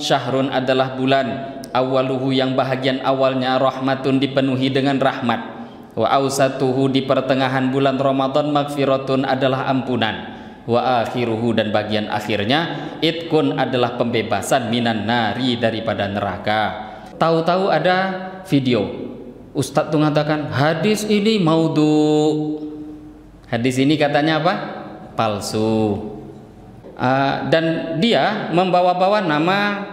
Syahrun adalah bulan, awaluhu yang bahagian awalnya rahmatun dipenuhi dengan rahmat, wa ausatuhu di pertengahan bulan Ramadan magfiratun adalah ampunan, wa akhiruhu dan bagian akhirnya itkun adalah pembebasan minan nari daripada neraka. Tahu-tahu ada video Ustadz tuh mengatakan hadis ini maudhu, hadis ini katanya apa? Palsu. Dan dia membawa-bawa nama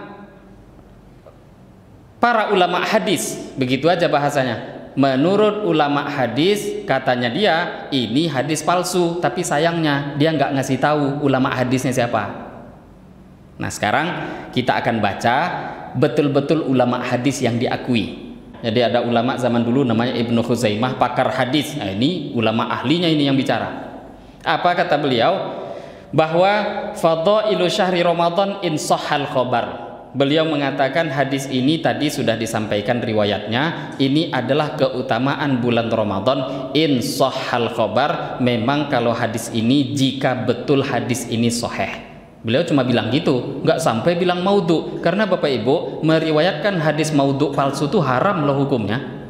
para ulama hadis, begitu aja bahasanya. Menurut ulama hadis, katanya dia ini hadis palsu, tapi sayangnya dia nggak ngasih tahu ulama hadisnya siapa. Nah sekarang kita akan baca betul-betul ulama hadis yang diakui. Jadi ada ulama zaman dulu namanya Ibnu Khuzaimah, pakar hadis. Nah ini ulama ahlinya ini yang bicara. Apa kata beliau? Bahwa fadhailu syahri Ramadan in sahhal khabar. Beliau mengatakan hadis ini tadi sudah disampaikan riwayatnya, ini adalah keutamaan bulan Ramadan in sahhal khabar. Memang kalau hadis ini, jika betul hadis ini sahih. Beliau cuma bilang gitu, nggak sampai bilang maudhu, karena Bapak Ibu meriwayatkan hadis maudhu palsu itu haram loh hukumnya.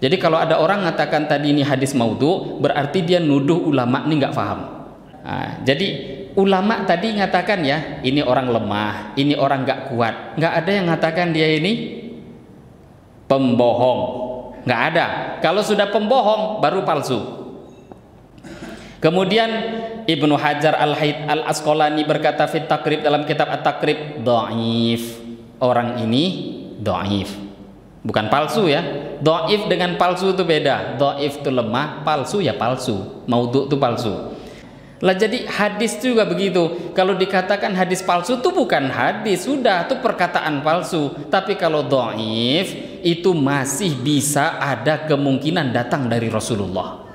Jadi kalau ada orang mengatakan tadi ini hadis maudhu, berarti dia nuduh ulama ini nggak paham. Nah, jadi ulama tadi ngatakan ya, ini orang lemah, ini orang nggak kuat. Nggak ada yang ngatakan dia ini pembohong, nggak ada. Kalau sudah pembohong baru palsu. Kemudian Ibnu Hajar al-Asqalani berkata fit Taqrib, dalam kitab At-Taqrib, dhaif. Orang ini dhaif, bukan palsu ya. Dhaif dengan palsu itu beda. Dhaif itu lemah, palsu ya palsu. Maudhu itu palsu. Lah jadi hadis juga begitu. Kalau dikatakan hadis palsu itu bukan hadis, sudah itu perkataan palsu. Tapi kalau dhaif itu masih bisa ada kemungkinan datang dari Rasulullah.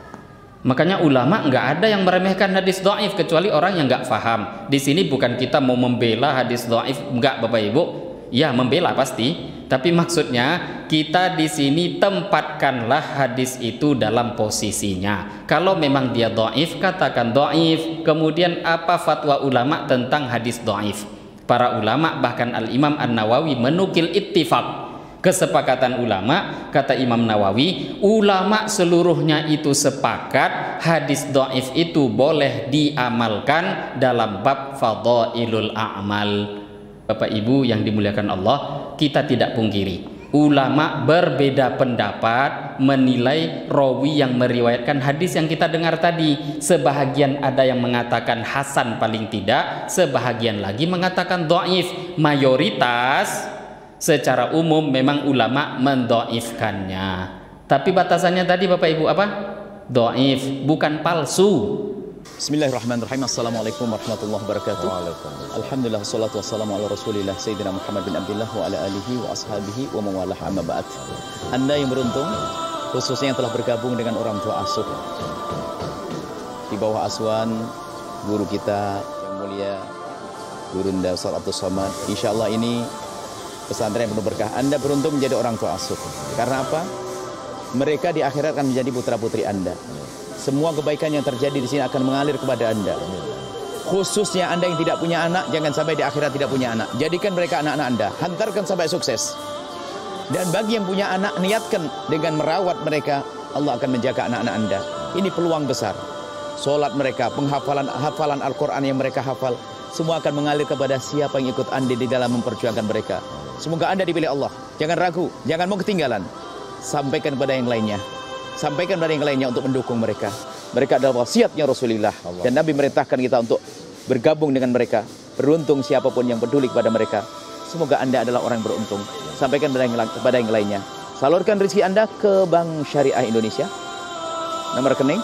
Makanya ulama nggak ada yang meremehkan hadis dhaif kecuali orang yang nggak paham. Di sini bukan kita mau membela hadis dhaif, enggak Bapak Ibu. Ya membela pasti. Tapi maksudnya kita di sini tempatkanlah hadis itu dalam posisinya. Kalau memang dia dhaif, katakan dhaif. Kemudian apa fatwa ulama tentang hadis dhaif? Para ulama bahkan Al-Imam An-Nawawi menukil ittifaq, kesepakatan ulama. Kata Imam Nawawi, ulama seluruhnya itu sepakat hadis dhaif itu boleh diamalkan dalam bab fadhailul a'mal. Bapak Ibu yang dimuliakan Allah, kita tidak pungkiri ulama berbeda pendapat menilai rawi yang meriwayatkan hadis yang kita dengar tadi. Sebahagian ada yang mengatakan hasan paling tidak, sebahagian lagi mengatakan dhaif. Mayoritas secara umum memang ulama mendhaifkannya. Tapi batasannya tadi Bapak Ibu apa? Dhaif, bukan palsu. Bismillahirrahmanirrahim. Assalamualaikum warahmatullahi wabarakatuh. Alhamdulillah, wassalatu wassalamu ala rasulillah Sayyidina Muhammad bin Abdullah wa ala alihi wa ashabihi wa mawalah amma ba'd. Anda yang beruntung, khususnya yang telah bergabung dengan orang tua asuh di bawah asuhan guru kita yang mulia Gurunda Ustaz Abdul Somad. Insyaallah ini pesantren penuh berkah. Anda beruntung menjadi orang tua asuh. Karena apa? Mereka di akhirat akan menjadi putra-putri Anda. Semua kebaikan yang terjadi di sini akan mengalir kepada Anda. Khususnya Anda yang tidak punya anak, jangan sampai di akhirat tidak punya anak. Jadikan mereka anak-anak Anda, hantarkan sampai sukses. Dan bagi yang punya anak, niatkan dengan merawat mereka, Allah akan menjaga anak-anak Anda. Ini peluang besar. Solat mereka, hafalan Al-Quran yang mereka hafal, semua akan mengalir kepada siapa yang ikut Anda di dalam memperjuangkan mereka. Semoga Anda dipilih Allah. Jangan ragu, jangan mau ketinggalan. Sampaikan kepada yang lainnya. Sampaikan dari yang lainnya untuk mendukung mereka. Mereka adalah wasiatnya Rasulullah. Dan Nabi merintahkan kita untuk bergabung dengan mereka. Beruntung siapapun yang peduli kepada mereka. Semoga Anda adalah orang yang beruntung. Sampaikan kepada yang lainnya. Salurkan rezeki Anda ke Bank Syariah Indonesia. Nomor rekening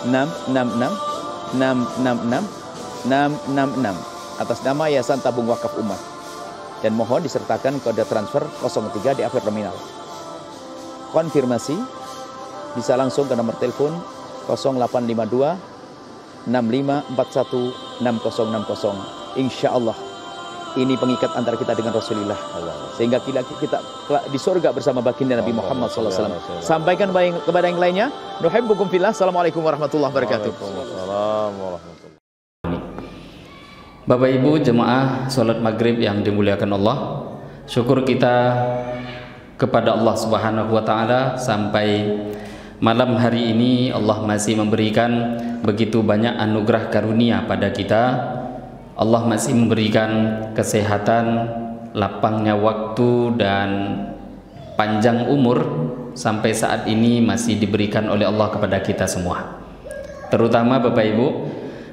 666 666 666 atas nama Yayasan Tabung Wakaf Umat. Dan mohon disertakan kode transfer 03 di akhir terminal. Konfirmasi bisa langsung ke nomor telepon 0852 6541 6060. Insya Allah ini pengikat antara kita dengan Rasulullah, sehingga kita di surga bersama baginda Nabi Muhammad SAW. Sampaikan kepada yang lainnya. Nuhibbukum fillah. Assalamualaikum warahmatullahi wabarakatuh. Bapak Ibu jemaah sholat maghrib yang dimuliakan Allah, Syukur kita kepada Allah Subhanahu wa taala sampai malam hari ini Allah masih memberikan begitu banyak anugerah karunia pada kita. Allah masih memberikan kesehatan, lapangnya waktu dan panjang umur sampai saat ini masih diberikan oleh Allah kepada kita semua. Terutama Bapak Ibu,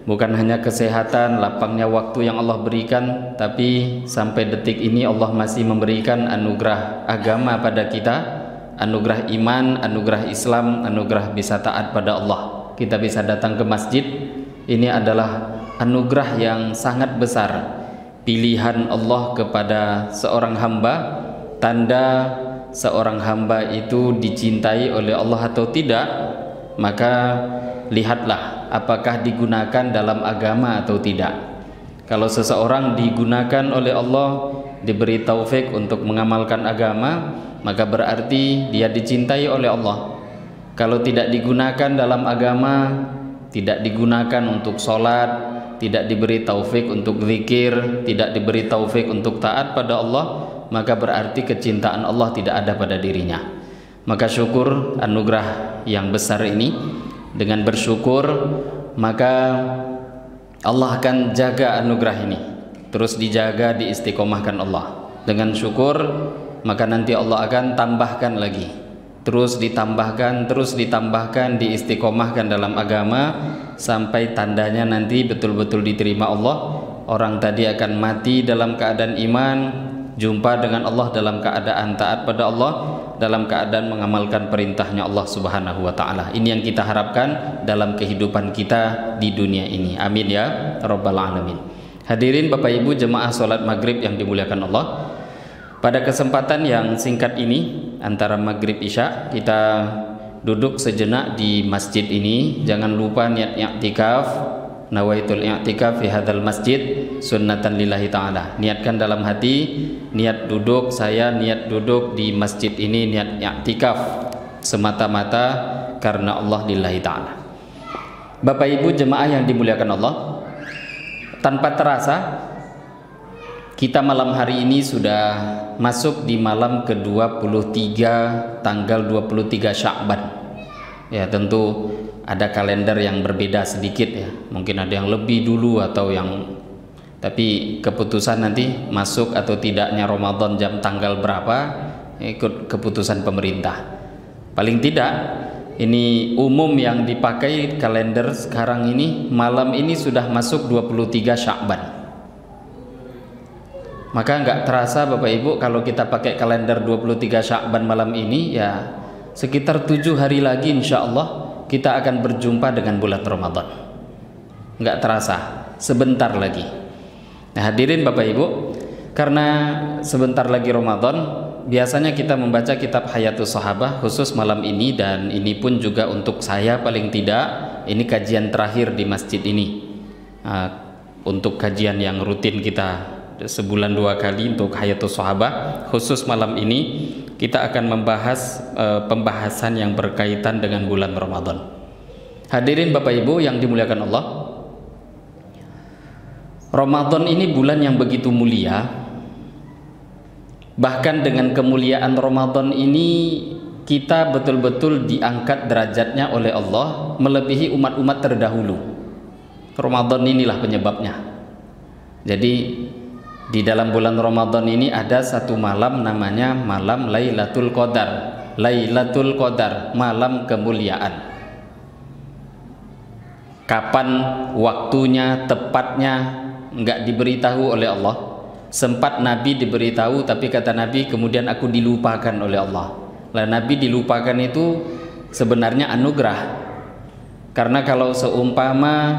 bukan hanya kesehatan, lapangnya waktu yang Allah berikan, tapi sampai detik ini Allah masih memberikan anugerah agama pada kita, anugerah iman, anugerah Islam, anugerah bisa taat pada Allah. Kita bisa datang ke masjid. Ini adalah anugerah yang sangat besar, pilihan Allah kepada seorang hamba, tanda seorang hamba itu dicintai oleh Allah atau tidak. Maka lihatlah apakah digunakan dalam agama atau tidak. Kalau seseorang digunakan oleh Allah, diberi taufik untuk mengamalkan agama, maka berarti dia dicintai oleh Allah. Kalau tidak digunakan dalam agama, tidak digunakan untuk sholat, tidak diberi taufik untuk zikir, tidak diberi taufik untuk taat pada Allah, maka berarti kecintaan Allah tidak ada pada dirinya. Maka syukur anugerah yang besar ini. Dengan bersyukur maka Allah akan jaga anugerah ini, terus dijaga, diistiqomahkan Allah. Dengan syukur maka nanti Allah akan tambahkan lagi, terus ditambahkan, diistiqomahkan dalam agama sampai tandanya nanti betul-betul diterima Allah. Orang tadi akan mati dalam keadaan iman, jumpa dengan Allah dalam keadaan taat pada Allah, dalam keadaan mengamalkan perintahnya Allah Subhanahu wa ta'ala. Ini yang kita harapkan dalam kehidupan kita di dunia ini. Amin ya Rabbal Alamin. Hadirin Bapak Ibu jemaah sholat maghrib yang dimuliakan Allah, pada kesempatan yang singkat ini antara maghrib isya, kita duduk sejenak di masjid ini. Jangan lupa niat i'tikaf, nawaitul i'tikaf fi hadzal masjid sunnatan lillahi ta'ala. Niatkan dalam hati, niat duduk, saya niat duduk di masjid ini, niat i'tikaf semata-mata karena Allah lillahi ta'ala. Bapak Ibu jemaah yang dimuliakan Allah, tanpa terasa kita malam hari ini sudah masuk di malam ke-23, tanggal 23 Sya'ban. Ya tentu ada kalender yang berbeda sedikit ya, mungkin ada yang lebih dulu atau yang, tapi keputusan nanti masuk atau tidaknya Ramadan jam tanggal berapa ikut keputusan pemerintah. Paling tidak ini umum yang dipakai kalender sekarang ini, malam ini sudah masuk 23 Sya'ban. Maka nggak terasa Bapak Ibu kalau kita pakai kalender 23 Sya'ban malam ini, ya sekitar 7 hari lagi insya Allah kita akan berjumpa dengan bulan Ramadan. Nggak terasa, sebentar lagi. Nah hadirin Bapak Ibu, karena sebentar lagi Ramadan, biasanya kita membaca kitab Hayatus Sahabah khusus malam ini, dan ini pun juga untuk saya paling tidak, ini kajian terakhir di masjid ini. Untuk kajian yang rutin kita sebulan 2 kali untuk Hayatus Sahabah, khusus malam ini kita akan membahas pembahasan yang berkaitan dengan bulan Ramadan. Hadirin Bapak Ibu yang dimuliakan Allah, Ramadan ini bulan yang begitu mulia. Bahkan dengan kemuliaan Ramadan ini kita betul-betul diangkat derajatnya oleh Allah melebihi umat-umat terdahulu. Ramadan inilah penyebabnya. Jadi di dalam bulan Ramadan ini ada satu malam namanya malam Lailatul Qadar. Lailatul Qadar, malam kemuliaan. Kapan waktunya, tepatnya enggak diberitahu oleh Allah. Sempat Nabi diberitahu, tapi kata Nabi kemudian aku dilupakan oleh Allah. Lah Nabi dilupakan itu sebenarnya anugerah. Karena kalau seumpama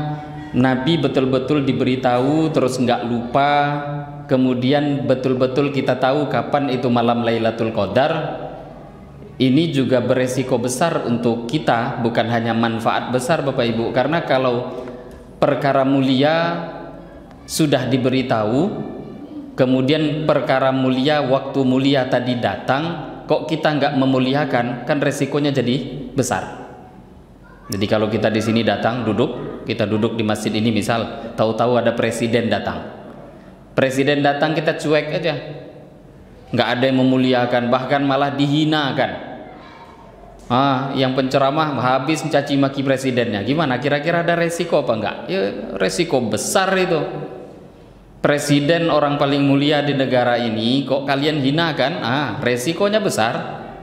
Nabi betul-betul diberitahu terus enggak lupa, kemudian betul-betul kita tahu kapan itu malam Lailatul Qadar, ini juga beresiko besar untuk kita, bukan hanya manfaat besar Bapak Ibu. Karena kalau perkara mulia sudah diberitahu, kemudian perkara mulia, waktu mulia tadi datang, kok kita nggak memuliakan, kan resikonya jadi besar. Jadi kalau kita di sini datang duduk, kita duduk di masjid ini misal, tahu-tahu ada presiden datang. Presiden datang kita cuek aja. nggak ada yang memuliakan, bahkan malah dihinakan. Yang penceramah habis mencaci maki presidennya. Gimana? Kira-kira ada resiko apa enggak? Ya resiko besar itu. Presiden orang paling mulia di negara ini kok kalian hinakan? Resikonya besar.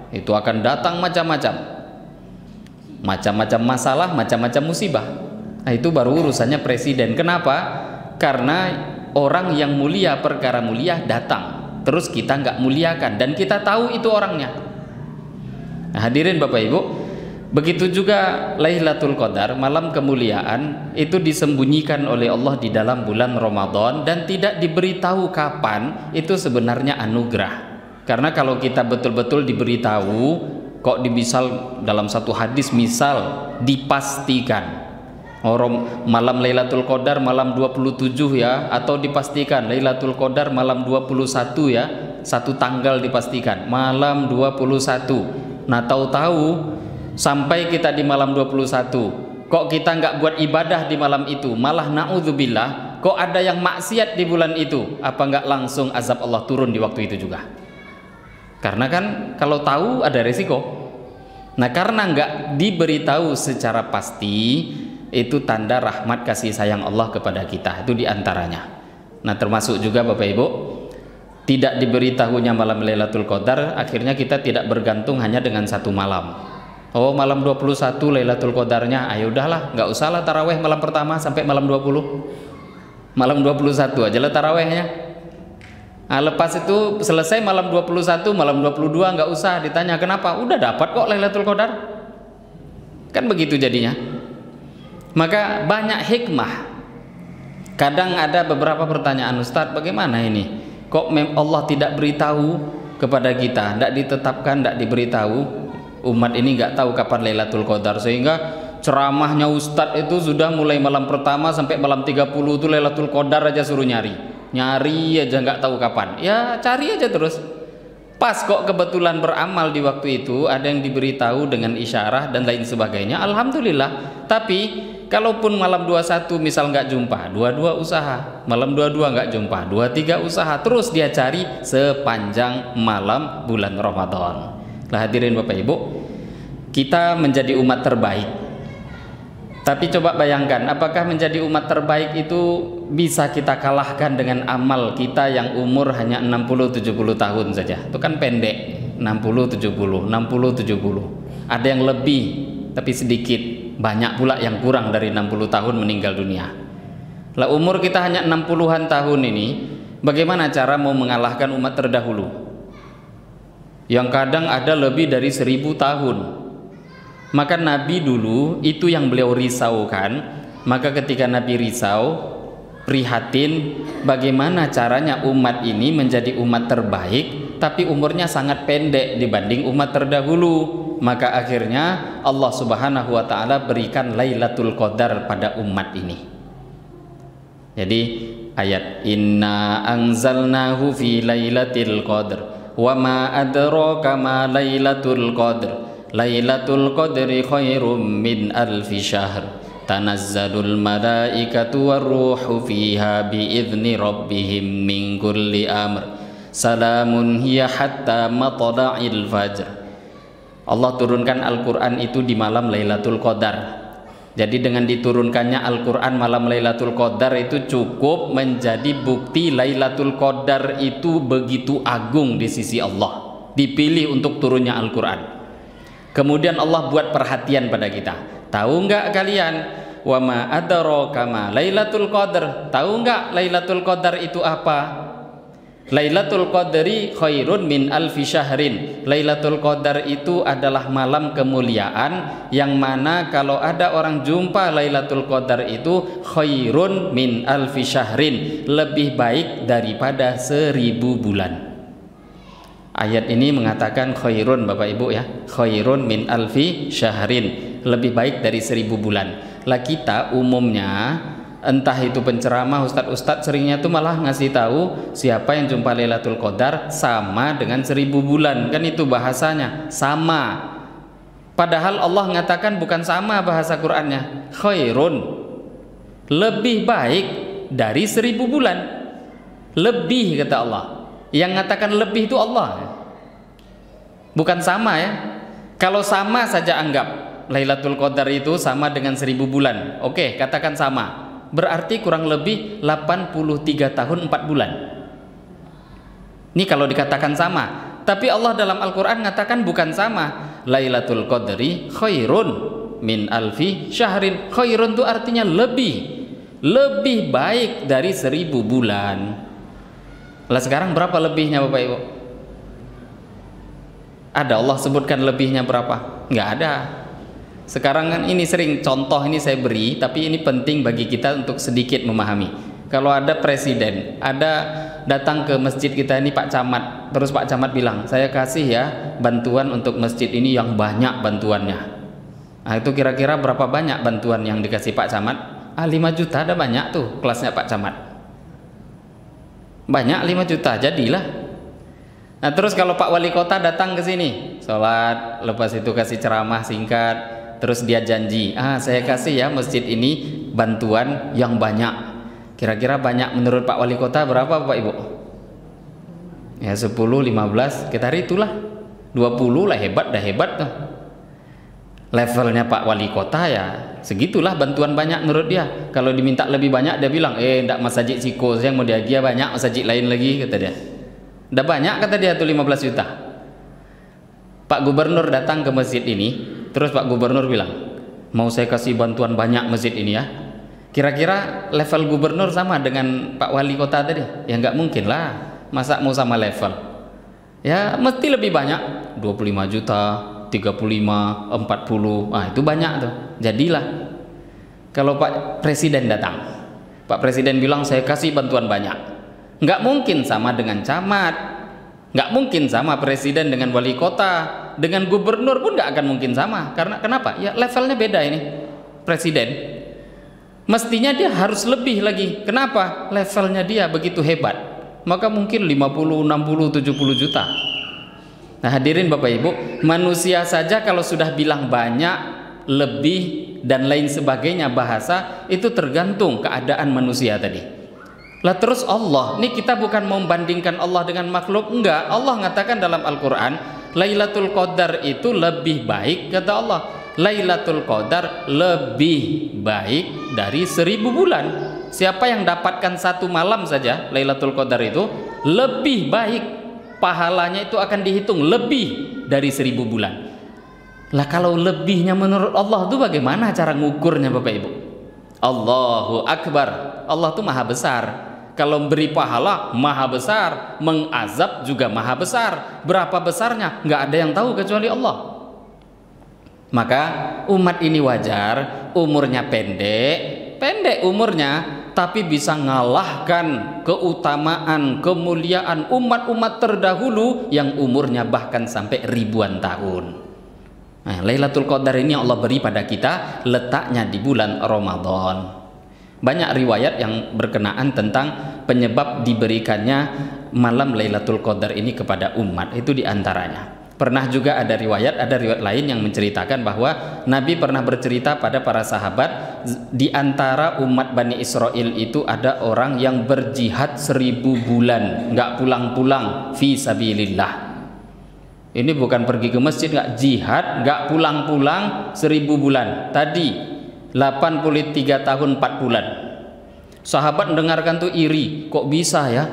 Itu akan datang macam-macam masalah, macam-macam musibah. Itu baru urusannya presiden. Kenapa? Karena orang yang mulia, perkara mulia datang, terus kita nggak muliakan dan kita tahu itu orangnya. Hadirin Bapak Ibu, begitu juga Lailatul Qadar, malam kemuliaan, itu disembunyikan oleh Allah di dalam bulan Ramadan dan tidak diberitahu kapan. Itu sebenarnya anugerah. Karena kalau kita betul-betul diberitahu, kok misal dalam satu hadis misal dipastikan malam Lailatul Qadar malam 27 ya, atau dipastikan Lailatul Qadar malam 21 ya, satu tanggal dipastikan malam 21. Nah tahu-tahu sampai kita di malam 21, kok kita nggak buat ibadah di malam itu, malah na'udzubillah kok ada yang maksiat di bulan itu, apa nggak langsung azab Allah turun di waktu itu juga? Karena kan kalau tahu ada resiko. Nah karena nggak diberitahu secara pasti, itu tanda rahmat kasih sayang Allah kepada kita, itu diantaranya. Nah termasuk juga Bapak Ibu, tidak diberitahunya malam Lailatul Qadar, akhirnya kita tidak bergantung hanya dengan satu malam. Malam 21 Lailatul Qadarnya, ayo udahlah, nggak usahlah taraweh malam pertama sampai malam 20. Malam 21 aja lah tarawehnya. Lepas itu selesai malam 21, malam 22 nggak usah ditanya kenapa, udah dapat kok Lailatul Qadar. Kan begitu jadinya. Maka banyak hikmah. Kadang ada beberapa pertanyaan, Ustadz bagaimana ini? Kok Allah tidak beritahu kepada kita, tidak ditetapkan, tidak diberitahu, umat ini nggak tahu kapan Lailatul Qadar, sehingga ceramahnya Ustadz itu sudah mulai malam pertama sampai malam 30 itu Lailatul Qadar aja suruh nyari aja nggak tahu kapan. Ya cari aja terus. Pas kok kebetulan beramal di waktu itu, ada yang diberitahu dengan isyarah dan lain sebagainya, alhamdulillah. Tapi kalaupun malam 21 misal nggak jumpa, 22 usaha, malam 22 nggak jumpa, 23 usaha, terus dia cari sepanjang malam bulan Ramadan. Lah hadirin Bapak Ibu, kita menjadi umat terbaik. Tapi coba bayangkan, apakah menjadi umat terbaik itu bisa kita kalahkan dengan amal kita yang umur hanya 60-70 tahun saja? Itu kan pendek, 60-70, 60-70. Ada yang lebih tapi sedikit, banyak pula yang kurang dari 60 tahun meninggal dunia. Lah umur kita hanya 60-an tahun ini, bagaimana cara mau mengalahkan umat terdahulu yang kadang ada lebih dari 1000 tahun? Maka Nabi dulu itu yang beliau risaukan. Maka ketika Nabi risau, prihatin bagaimana caranya umat ini menjadi umat terbaik tapi umurnya sangat pendek dibanding umat terdahulu. Maka akhirnya Allah Subhanahu wa ta'ala berikan Lailatul Qadar pada umat ini. Jadi ayat inna anzalnahu fi lailatul qadr wa ma adraka ma lailatul qadr Lailatul Qadri khairum min alfi syahr tanazzalul malaikatu warruhu fiha biizni rabbihim min kulli amr salamun hiya hatta matla'il fajr. Allah turunkan Al-Quran itu di malam Lailatul Qadar. Jadi dengan diturunkannya Al-Quran malam Lailatul Qadar itu cukup menjadi bukti Lailatul Qadar itu begitu agung di sisi Allah, dipilih untuk turunnya Al-Quran. Kemudian Allah buat perhatian pada kita. Tahu nggak kalian? Wa ma adraka ma Lailatul Qadar. Tahu nggak Lailatul Qadar itu apa? Lailatul Qadri khairun min alfi syahrin. Lailatul Qadar itu adalah malam kemuliaan yang mana kalau ada orang jumpa Lailatul Qadar itu khairun min alfi syahrin, lebih baik daripada 1000 bulan. Ayat ini mengatakan khairun Bapak Ibu ya, khairun min alfi syahrin, lebih baik dari 1000 bulan. Lah kita umumnya entah itu penceramah, ustadz seringnya tuh malah ngasih tahu siapa yang jumpa Lailatul Qadar sama dengan 1000 bulan, kan itu bahasanya sama. Padahal Allah mengatakan bukan sama bahasa Qur'annya, khairun, lebih baik dari 1000 bulan, lebih kata Allah. Yang mengatakan lebih itu Allah, bukan sama ya. Kalau sama saja anggap Lailatul Qadar itu sama dengan 1000 bulan, oke, katakan sama, berarti kurang lebih 83 tahun 4 bulan. Ini kalau dikatakan sama. Tapi Allah dalam Al-Quran mengatakan bukan sama. Lailatul Qadri khairun min alfi syahrin. Khairun itu artinya lebih baik dari 1000 bulan. Lah sekarang berapa lebihnya Bapak Ibu? Ada Allah sebutkan lebihnya berapa? Nggak ada. Sekarang kan ini sering contoh ini saya beri, tapi ini penting bagi kita untuk sedikit memahami. Kalau ada presiden, ada datang ke masjid kita ini Pak Camat, terus Pak Camat bilang, saya kasih ya bantuan untuk masjid ini yang banyak bantuannya. Nah itu kira-kira berapa banyak bantuan yang dikasih Pak Camat? 5 juta, ada banyak tuh kelasnya Pak Camat. Banyak 5 juta, jadilah. Nah terus kalau Pak Wali Kota datang ke sini, sholat, lepas itu kasih ceramah singkat, terus dia janji, saya kasih ya masjid ini bantuan yang banyak. Kira-kira banyak menurut Pak Wali Kota berapa Bapak Ibu? Ya 10, 15, kita itulah 20 lah, hebat tuh. Levelnya Pak Wali Kota ya segitulah bantuan banyak menurut dia. Kalau diminta lebih banyak dia bilang, enggak masjid Siko yang mau diagia banyak, masjid lain lagi kata dia. Udah banyak kata dia tuh 15 juta. Pak Gubernur datang ke masjid ini, terus Pak Gubernur bilang, mau saya kasih bantuan banyak masjid ini ya. Kira-kira level gubernur sama dengan Pak Wali Kota tadi? Ya nggak mungkin lah, masa mau sama level? Ya mesti lebih banyak, 25 juta, 35, 40, itu banyak tuh. Jadilah kalau Pak Presiden datang, Pak Presiden bilang saya kasih bantuan banyak, nggak mungkin sama dengan camat, nggak mungkin sama presiden dengan wali kota, dengan gubernur pun nggak akan mungkin sama. Karena kenapa? Ya levelnya beda ini. Presiden mestinya dia harus lebih lagi. Kenapa? Levelnya dia begitu hebat. Maka mungkin 50, 60, 70 juta. Nah hadirin Bapak Ibu, manusia saja kalau sudah bilang banyak, lebih dan lain sebagainya bahasa, itu tergantung keadaan manusia tadi. Lah terus Allah, ini kita bukan membandingkan Allah dengan makhluk, enggak. Allah mengatakan dalam Al-Quran, Lailatul Qadar itu lebih baik, kata Allah. Lailatul Qadar lebih baik dari 1000 bulan. Siapa yang dapatkan satu malam saja Lailatul Qadar itu lebih baik, pahalanya itu akan dihitung lebih dari 1000 bulan. Lah kalau lebihnya menurut Allah itu bagaimana cara ngukurnya Bapak Ibu? Allahu Akbar. Allah itu maha besar. Kalau beri pahala maha besar, mengazab juga maha besar. Berapa besarnya nggak ada yang tahu kecuali Allah. Maka umat ini wajar umurnya pendek umurnya, tapi bisa ngalahkan keutamaan, kemuliaan umat-umat terdahulu yang umurnya bahkan sampai ribuan tahun. Nah, Lailatul Qadar ini Allah beri pada kita letaknya di bulan Ramadan. Banyak riwayat yang berkenaan tentang penyebab diberikannya malam Lailatul Qadar ini kepada umat, itu diantaranya. Pernah juga ada riwayat lain yang menceritakan bahwa Nabi pernah bercerita pada para sahabat, di antara umat Bani Israel itu ada orang yang berjihad 1000 bulan nggak pulang-pulang fi sabilillah. Ini bukan pergi ke masjid, nggak jihad, nggak pulang-pulang 1000 bulan. Tadi 83 tahun 4 bulan. Sahabat mendengarkan tuh iri, kok bisa ya?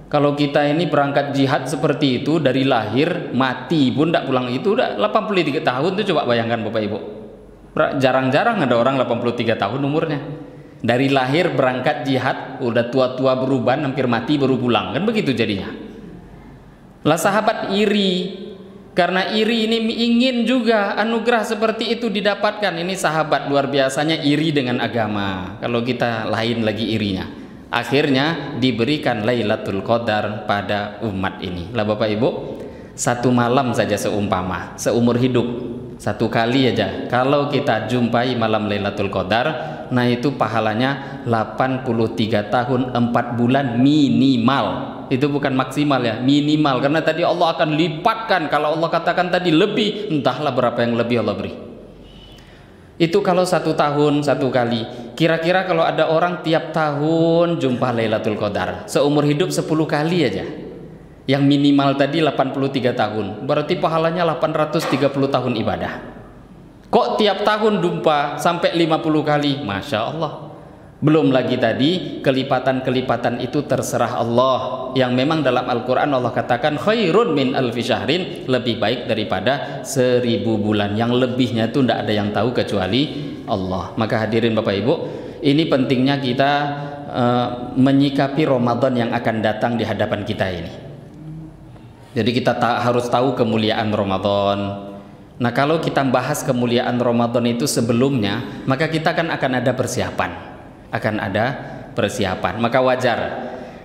Kalau kita ini berangkat jihad seperti itu dari lahir mati pun tidak pulang, itu udah 83 tahun tuh, coba bayangkan Bapak Ibu. Jarang-jarang ada orang 83 tahun umurnya. Dari lahir berangkat jihad udah tua-tua beruban, hampir mati baru pulang, kan begitu jadinya. Lah sahabat iri, karena iri ini ingin juga anugerah seperti itu didapatkan. Ini sahabat luar biasanya iri dengan agama. Kalau kita lain lagi irinya. Akhirnya diberikan Lailatul Qadar pada umat ini. Lah Bapak Ibu, satu malam saja seumpama seumur hidup, satu kali aja kalau kita jumpai malam Lailatul Qadar, nah itu pahalanya 83 tahun 4 bulan minimal. Itu bukan maksimal ya, minimal, karena tadi Allah akan lipatkan. Kalau Allah katakan tadi lebih, entahlah berapa yang lebih Allah beri. Itu kalau 1 tahun 1 kali. Kira-kira kalau ada orang tiap tahun jumpa Lailatul Qadar, seumur hidup 10 kali aja. Yang minimal tadi 83 tahun. Berarti pahalanya 830 tahun ibadah. Kok tiap tahun jumpa sampai 50 kali? Masya Allah. Belum lagi tadi kelipatan-kelipatan itu terserah Allah, yang memang dalam Al-Quran Allah katakan khairun min alfi syahrin, lebih baik daripada 1000 bulan. Yang lebihnya itu tidak ada yang tahu kecuali Allah. Maka hadirin Bapak Ibu, ini pentingnya kita menyikapi Ramadan yang akan datang di hadapan kita ini. Jadi kita harus tahu kemuliaan Ramadan. Nah, kalau kita bahas kemuliaan Ramadan itu sebelumnya, maka kita akan ada persiapan. Maka wajar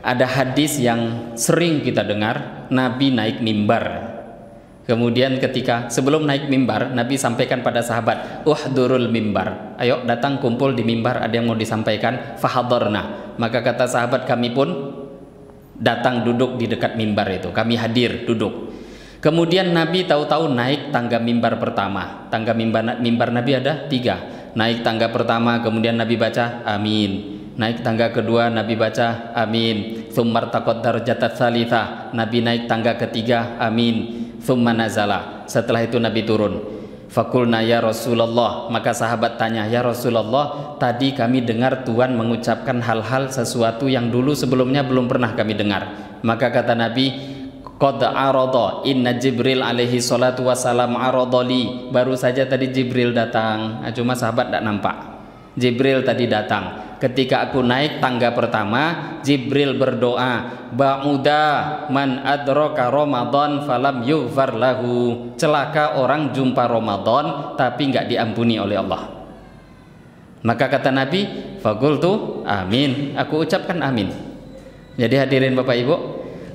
ada hadis yang sering kita dengar, Nabi naik mimbar. Kemudian ketika sebelum naik mimbar, Nabi sampaikan pada sahabat, uhdurul mimbar, ayo datang kumpul di mimbar, ada yang mau disampaikan. Fahadarna, maka kata sahabat, kami pun datang duduk di dekat mimbar itu, kami hadir duduk. Kemudian Nabi tahu-tahu naik tangga mimbar pertama. Tangga mimbar Nabi ada 3. Naik tangga pertama, kemudian Nabi baca amin. Naik tangga kedua, Nabi baca amin. Tsumma taqad darajatat tsalitsah, Nabi naik tangga ketiga, amin. Tsumma nazala, setelah itu Nabi turun. Fakulna ya Rasulullah, maka sahabat tanya, ya Rasulullah, tadi kami dengar Tuhan mengucapkan hal-hal sesuatu yang dulu sebelumnya belum pernah kami dengar. Maka kata Nabi, qad arada inna Jibril alaihi salatu wassalam aradali, baru saja tadi Jibril datang. Cuma sahabat tidak nampak. Jibril tadi datang. Ketika aku naik tangga pertama, Jibril berdoa, ba'uda man adraka Ramadan falam yughfar lahu, celaka orang jumpa Ramadan tapi nggak diampuni oleh Allah. Maka kata Nabi, faqultu amin, aku ucapkan amin. Jadi hadirin Bapak Ibu,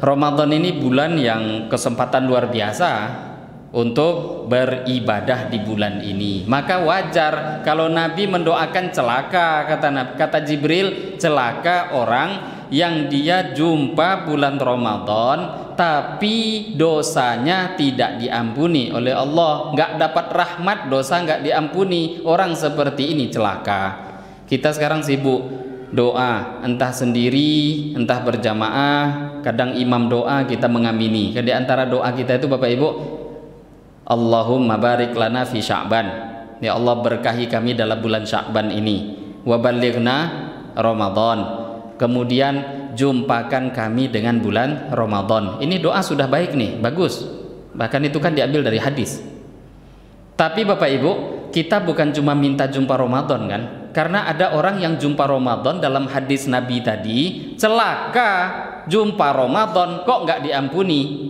Ramadan ini bulan yang kesempatan luar biasa untuk beribadah di bulan ini. Maka wajar kalau Nabi mendoakan celaka, kata Jibril, celaka orang yang dia jumpa bulan Ramadan tapi dosanya tidak diampuni oleh Allah, nggak dapat rahmat, dosa nggak diampuni. Orang seperti ini celaka. Kita sekarang sibuk doa, entah sendiri, entah berjamaah. Kadang imam doa kita mengamini. Di antara doa kita itu Bapak Ibu, Allahumma barik lana fi Sya'ban, ya Allah berkahi kami dalam bulan Sya'ban ini. Wa balighna Ramadan, kemudian jumpakan kami dengan bulan Ramadan. Ini doa sudah baik nih, bagus. Bahkan itu kan diambil dari hadis. Tapi Bapak Ibu, kita bukan cuma minta jumpa Ramadan kan? Karena ada orang yang jumpa Ramadan dalam hadis Nabi tadi, celaka jumpa Ramadan kok nggak diampuni.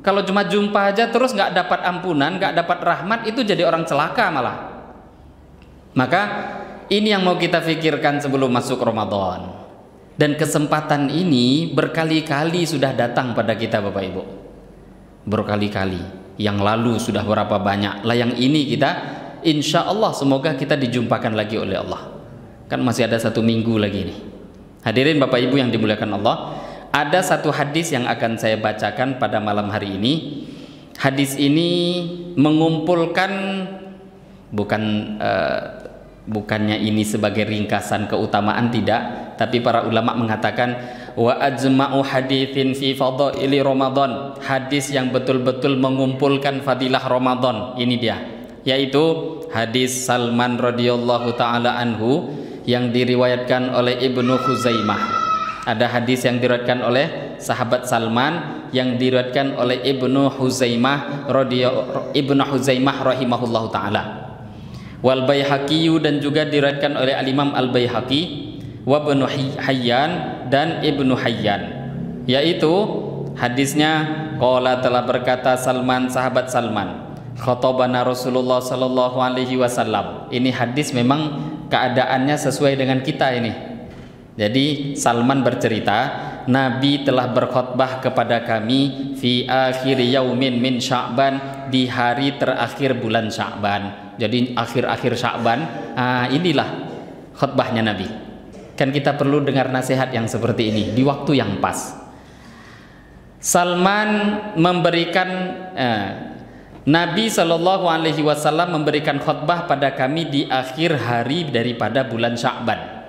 Kalau cuma jumpa aja terus nggak dapat ampunan, nggak dapat rahmat, itu jadi orang celaka malah. Maka ini yang mau kita pikirkan sebelum masuk Ramadan. Dan kesempatan ini berkali-kali sudah datang pada kita Bapak Ibu. Berkali-kali. Yang lalu sudah berapa banyak. Lah yang ini kita insya Allah semoga kita dijumpakan lagi oleh Allah. Kan masih ada 1 minggu lagi nih. Hadirin Bapak Ibu yang dimuliakan Allah, ada satu hadis yang akan saya bacakan pada malam hari ini. Hadis ini mengumpulkan, bukannya ini sebagai ringkasan keutamaan, tidak, tapi para ulama mengatakan wa ajma'u haditsin fi fadaili Ramadan, hadis yang betul-betul mengumpulkan fadilah Ramadan. Ini dia, yaitu hadis Salman radhiyallahu taala anhu yang diriwayatkan oleh Ibnu Huzaimah. Ada hadis yang diriwayatkan oleh sahabat Salman yang diriwayatkan oleh Ibnu Huzaimah rahimahullahu taala. Wal Baihaqi, dan juga diriwayatkan oleh Al-Imam Al-Baihaqi, wa Ibnu Hayyan dan Ibnu Hayyan. Yaitu hadisnya qala, telah berkata Salman, sahabat Salman, khatabana Rasulullah sallallahu alaihi wasallam. Ini hadis memang keadaannya sesuai dengan kita ini. Jadi Salman bercerita, Nabi telah berkhutbah kepada kami fi akhir yaumin min Sya'ban, di hari terakhir bulan Sya'ban. Jadi akhir-akhir Sya'ban, inilah khutbahnya Nabi. Kan kita perlu dengar nasihat yang seperti ini di waktu yang pas. Salman memberikan Nabi Shallallahu Alaihi Wasallam memberikan khutbah pada kami di akhir hari daripada bulan Sya'ban.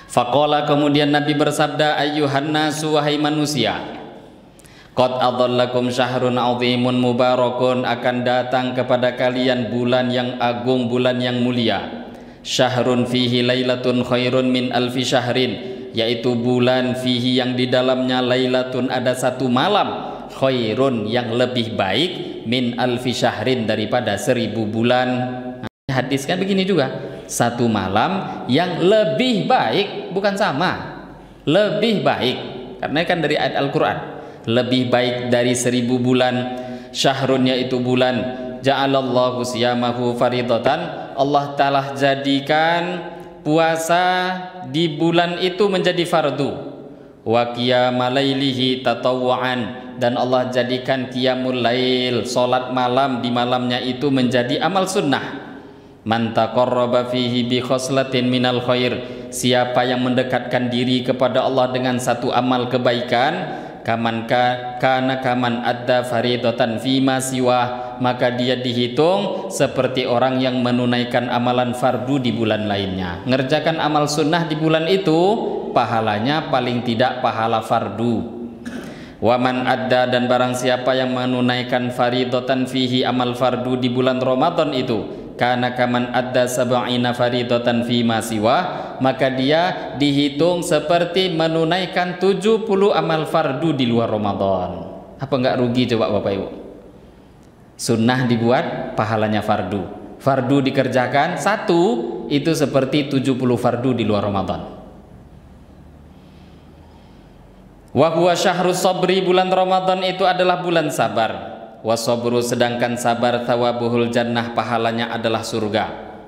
Faqala, kemudian Nabi bersabda, ayyuhan nasu, wahai manusia, Qad adhallakum syahrun 'azimun mubarakun, akan datang kepada kalian bulan yang agung, bulan yang mulia. Syahrun fihi lailatun khairun min alfi syahrin, yaitu bulan fihi yang di dalamnya lailatun ada satu malam, khairun yang lebih baik, min alfi syahrin daripada 1000 bulan. Nah, hadis kan begini juga, satu malam yang lebih baik, bukan sama, lebih baik, karena kan dari ayat Al-Quran, lebih baik dari 1000 bulan. Syahrun yaitu bulan, ja'alallahu siyamahu faridatan, Allah telah jadikan puasa di bulan itu menjadi fardu. Wa qiyama lailihi tatawwu'an, dan Allah jadikan qiyamul lail, salat malam di malamnya itu menjadi amal sunnah. Man taqarraba fihi bi khoslatin minal khair, siapa yang mendekatkan diri kepada Allah dengan satu amal kebaikan, kaman adda faridatan fima siwa, maka dia dihitung seperti orang yang menunaikan amalan fardu di bulan lainnya. Ngerjakan amal sunnah di bulan itu pahalanya paling tidak pahala fardu. Waman adda, dan barang siapa yang menunaikan faridatan fihi, amal fardu di bulan Ramadan itu, kana kaman adda sab'ina faridatan fima siwa, maka dia dihitung seperti menunaikan 70 amal fardu di luar Ramadan. Apa enggak rugi coba Bapak Ibu? Sunnah dibuat, pahalanya fardu. Fardu dikerjakan satu, itu seperti 70 fardu di luar Ramadan. Wa huwa syahrus sabri, bulan Ramadan itu adalah bulan sabar. Wa sabru, sedangkan sabar, thawabuhul jannah, pahalanya adalah surga.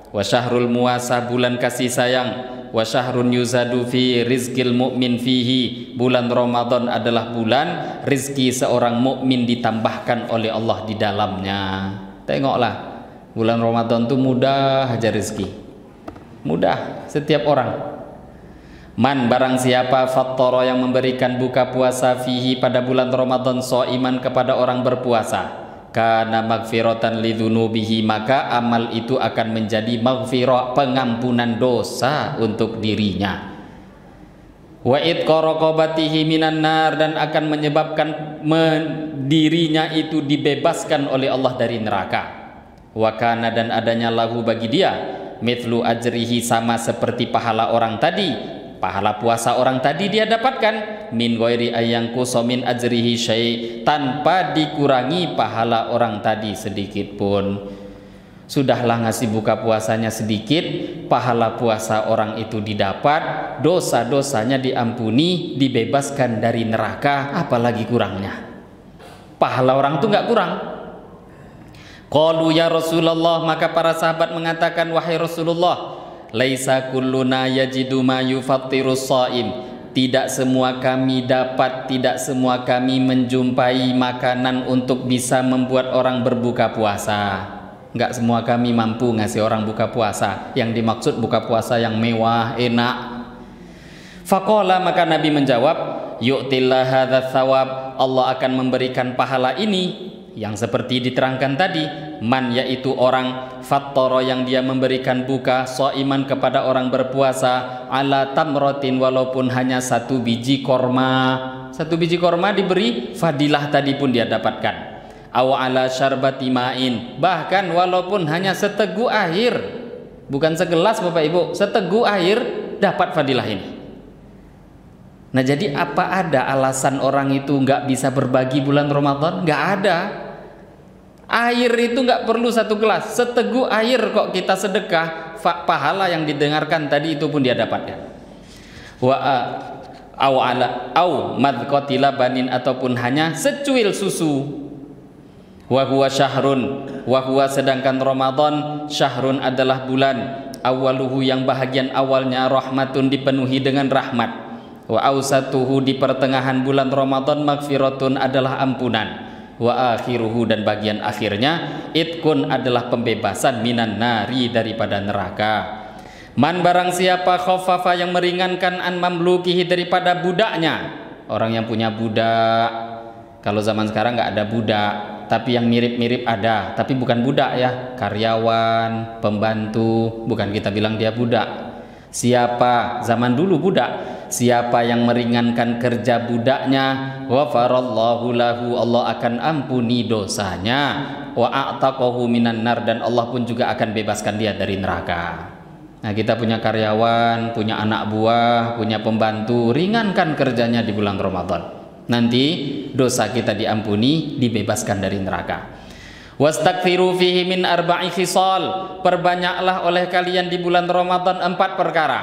Wa syahrul muwasah, bulan kasih sayang. Wa syahrun yuzadu fi rizqil mu'min fihi, bulan Ramadan adalah bulan rizki seorang mukmin ditambahkan oleh Allah di dalamnya. Tengoklah, bulan Ramadan itu mudah aja rezeki, mudah setiap orang. Man, barang siapa, fattara, yang memberikan buka puasa fihi pada bulan Ramadan, so'iman, kepada orang berpuasa, kana magfiratan lidzunubihi, maka amal itu akan menjadi maghfirah, pengampunan dosa untuk dirinya. Wa itqa raqabatihi minan nar, dan akan menyebabkan dirinya itu dibebaskan oleh Allah dari neraka. Wa kana, dan adanya lahu bagi dia, mithlu ajrihi, sama seperti pahala orang tadi, pahala puasa orang tadi dia dapatkan, min ghairi ayyangqusa min ajrihi syai', tanpa dikurangi pahala orang tadi sedikit pun. Sudahlah ngasih buka puasanya sedikit, pahala puasa orang itu didapat, dosa-dosanya diampuni, dibebaskan dari neraka, apalagi kurangnya. Pahala orang itu nggak kurang. Qalu ya Rasulullah, maka para sahabat mengatakan, wahai Rasulullah, laisa kulluna yajidu ma yufattirus shaim, tidak semua kami dapat, tidak semua kami menjumpai makanan untuk bisa membuat orang berbuka puasa. Enggak semua kami mampu ngasih orang buka puasa. Yang dimaksud buka puasa yang mewah, enak. Faqala, maka Nabi menjawab, yu'tillah hadzal thawab, Allah akan memberikan pahala ini yang seperti diterangkan tadi. Man, yaitu orang, fattara, yang dia memberikan buka, so'iman, kepada orang berpuasa, ala tamrotin, walaupun hanya 1 biji korma. 1 biji korma diberi fadilah tadi pun dia dapatkan. Aw ala syarbati ma'in, bahkan walaupun hanya seteguk air, bukan segelas Bapak Ibu, seteguk air dapat fadilah ini. Nah, jadi apa ada alasan orang itu nggak bisa berbagi bulan Ramadan? Nggak ada. Air itu nggak perlu 1 gelas, seteguk air kok kita sedekah, pahala yang didengarkan tadi itu pun dia dapatkan. Au madqati labanin, ataupun hanya secuil susu. Wa huwa syahrun, wa huwa, sedangkan Ramadan, syahrun adalah bulan, awaluhu, yang bahagian awalnya, rahmatun, dipenuhi dengan rahmat. Wa ausatuhu, di pertengahan bulan Ramadan, magfiratun, adalah ampunan. Wa akhiruhu, dan bagian akhirnya, itkun, adalah pembebasan, minan nari, daripada neraka. Man, barang siapa, khaffafa, yang meringankan, an mamlukihi, daripada budaknya. Orang yang punya budak, kalau zaman sekarang nggak ada budak, tapi yang mirip-mirip ada, tapi bukan budak ya, karyawan, pembantu, bukan kita bilang dia budak. Siapa zaman dulu budak, siapa yang meringankan kerja budaknya, ghafarallahu lahu, Allah akan ampuni dosanya, wa a'taqahu minan nar, dan Allah pun juga akan bebaskan dia dari neraka. Nah, kita punya karyawan, punya anak buah, punya pembantu, ringankan kerjanya di bulan Ramadan. Nanti dosa kita diampuni, dibebaskan dari neraka. Wastaghfiru fihi min arba'i khisal, perbanyaklah oleh kalian di bulan Ramadan 4 perkara.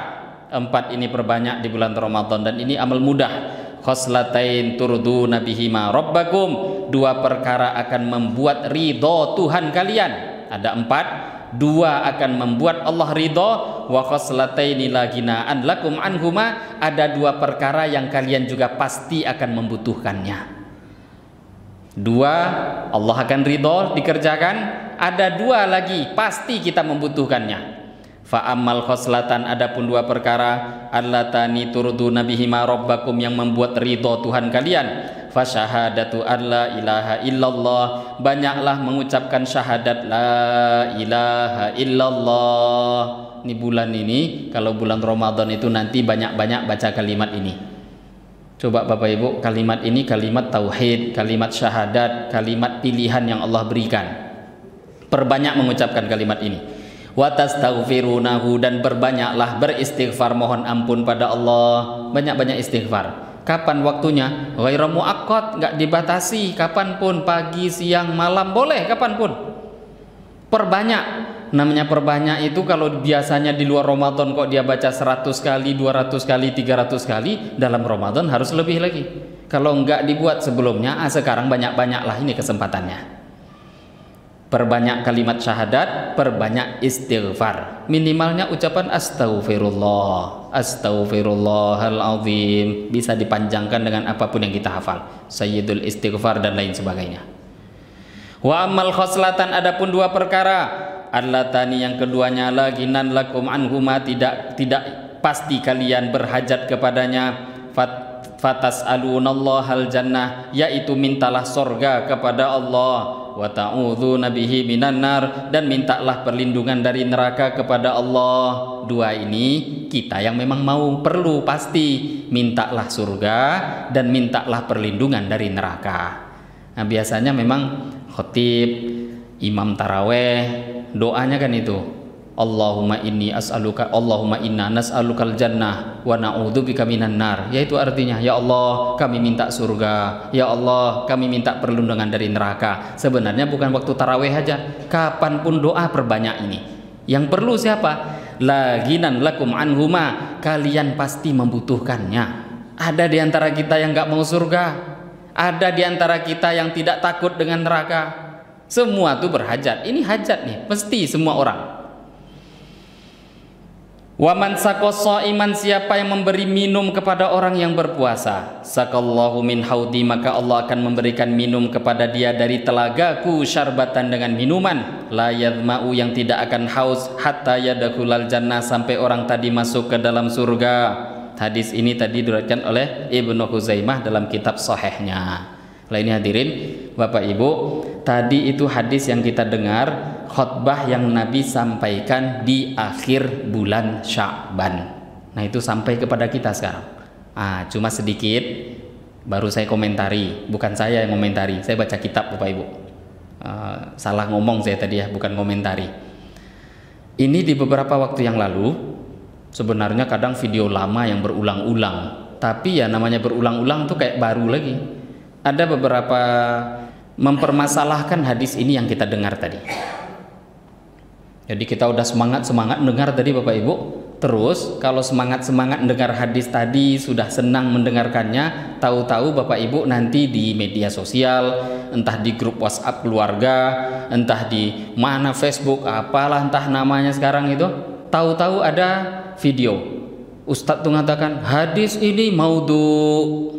4 ini perbanyak di bulan Ramadan, dan ini amal mudah. Khoslatain turduna bihima rabbakum, 2 perkara akan membuat ridho Tuhan kalian. Ada 4, 2 akan membuat Allah ridho. Wa khoslataini la ginaan lakum anhuma, ada 2 perkara yang kalian juga pasti akan membutuhkannya. 2 Allah akan ridho dikerjakan, ada 2 lagi pasti kita membutuhkannya. Fa ammal khoslatan, adapun 2 perkara, allatani turduna bihima rabbakum, yang membuat ridho Tuhan kalian, fa syahadatu alla ilaha illallah, banyaklah mengucapkan syahadat la ilaha illallah. Ini bulan ini, kalau bulan Ramadan itu nanti banyak-banyak baca kalimat ini. Coba Bapak Ibu, kalimat ini kalimat tauhid, kalimat syahadat, kalimat pilihan yang Allah berikan. Perbanyak mengucapkan kalimat ini. Wa tastaghfirunahu, dan berbanyaklah beristighfar, mohon ampun pada Allah. Banyak-banyak istighfar. Kapan waktunya? Ghairu muaqqat, enggak dibatasi, kapanpun, pagi, siang, malam, boleh kapanpun. Perbanyak. Namanya perbanyak itu kalau biasanya di luar Ramadan kok dia baca 100 kali, 200 kali, 300 kali, dalam Ramadan harus lebih lagi. Kalau enggak dibuat sebelumnya, sekarang banyak-banyaklah, ini kesempatannya. Perbanyak kalimat syahadat, perbanyak istighfar. Minimalnya ucapan astaghfirullah, astaghfirullahal azim, bisa dipanjangkan dengan apapun yang kita hafal, sayyidul istighfar dan lain sebagainya. Wa amal khoslatan, adapun 2 perkara, allatani, yang keduanya, laginan lakum anhuma, tidak pasti kalian berhajat kepadanya, fatas'alunallahal jannah, yaitu mintalah sorga kepada Allah, wa ta'udzuna bihi minan nar, dan mintalah perlindungan dari neraka kepada Allah. 2 ini kita yang memang mau, perlu, pasti, mintalah surga dan mintalah perlindungan dari neraka. Nah, biasanya memang khotib, imam taraweh, doanya kan itu, Allahumma inni as'aluka, Allahumma inna nas'alukal jannah wa na'udzubika minan nar, yaitu artinya, ya Allah kami minta surga, ya Allah kami minta perlindungan dari neraka. Sebenarnya bukan waktu taraweh aja, kapanpun doa perbanyak ini. Yang perlu siapa? Laginan lakum anhuma, kalian pasti membutuhkannya. Ada di antara kita yang gak mau surga, ada di antara kita yang tidak takut dengan neraka. Semua itu berhajat. Ini hajat nih, pasti semua orang. Wa man saqassa iman, siapa yang memberi minum kepada orang yang berpuasa, sakallahu min haudi, maka Allah akan memberikan minum kepada dia dari telagaku, syarbatan, dengan minuman, la yadma'u, yang tidak akan haus, hatta yadkhulal jannah, sampai orang tadi masuk ke dalam surga. Hadis ini tadi diriwayatkan oleh Ibnu Khuzaimah dalam kitab sahihnya. Lah ini hadirin Bapak Ibu, tadi itu hadis yang kita dengar, khutbah yang Nabi sampaikan di akhir bulan Sya'ban. Nah, itu sampai kepada kita sekarang. Cuma sedikit baru saya komentari, bukan saya yang komentari, saya baca kitab Bapak Ibu. Salah ngomong saya tadi ya, bukan komentari. Ini di beberapa waktu yang lalu. Sebenarnya kadang video lama yang berulang-ulang, tapi ya namanya berulang-ulang tuh kayak baru lagi. Ada beberapa mempermasalahkan hadis ini yang kita dengar tadi. Jadi kita udah semangat dengar tadi Bapak Ibu. Terus kalau semangat mendengar hadis tadi, sudah senang mendengarkannya, tahu-tahu Bapak Ibu nanti di media sosial, entah di grup WhatsApp keluarga, entah di mana Facebook, apalah entah namanya sekarang itu, tahu-tahu ada video Ustadz tuh mengatakan hadis ini maudhu,